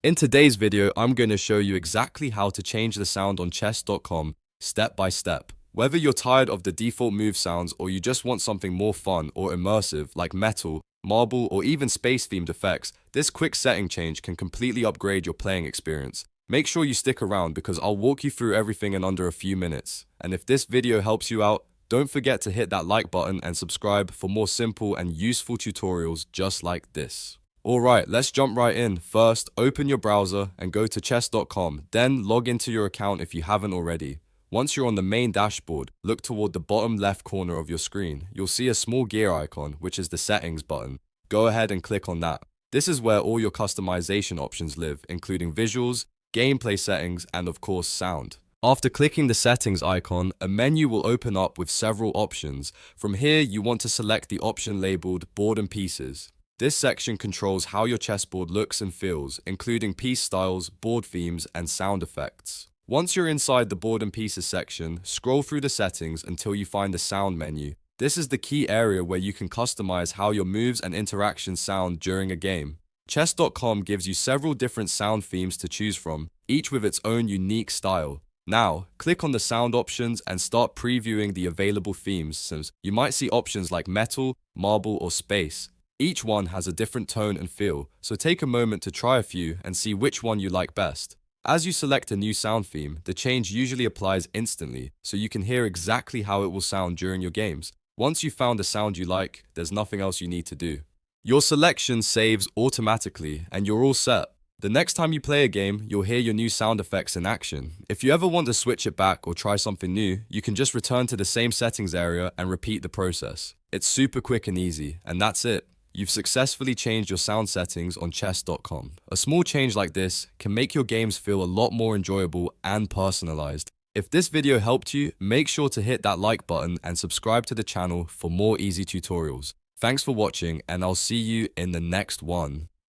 In today's video, I'm going to show you exactly how to change the sound on chess.com step by step. Whether you're tired of the default move sounds or you just want something more fun or immersive like metal, marble, or even space-themed effects, this quick setting change can completely upgrade your playing experience. Make sure you stick around because I'll walk you through everything in under a few minutes. And if this video helps you out, don't forget to hit that like button and subscribe for more simple and useful tutorials just like this. Alright, let's jump right in. First, open your browser and go to chess.com, then log into your account if you haven't already. Once you're on the main dashboard, look toward the bottom left corner of your screen. You'll see a small gear icon, which is the settings button. Go ahead and click on that. This is where all your customization options live, including visuals, gameplay settings, and of course sound. After clicking the settings icon, a menu will open up with several options. From here, you want to select the option labeled Board and Pieces. This section controls how your chessboard looks and feels, including piece styles, board themes, and sound effects. Once you're inside the Board and Pieces section, scroll through the settings until you find the sound menu. This is the key area where you can customize how your moves and interactions sound during a game. Chess.com gives you several different sound themes to choose from, each with its own unique style. Now, click on the sound options and start previewing the available themes, since you might see options like metal, marble, or space. Each one has a different tone and feel, so take a moment to try a few and see which one you like best. As you select a new sound theme, the change usually applies instantly, so you can hear exactly how it will sound during your games. Once you've found a sound you like, there's nothing else you need to do. Your selection saves automatically, and you're all set. The next time you play a game, you'll hear your new sound effects in action. If you ever want to switch it back or try something new, you can just return to the same settings area and repeat the process. It's super quick and easy, and that's it. You've successfully changed your sound settings on chess.com. A small change like this can make your games feel a lot more enjoyable and personalized. If this video helped you, make sure to hit that like button and subscribe to the channel for more easy tutorials. Thanks for watching, and I'll see you in the next one.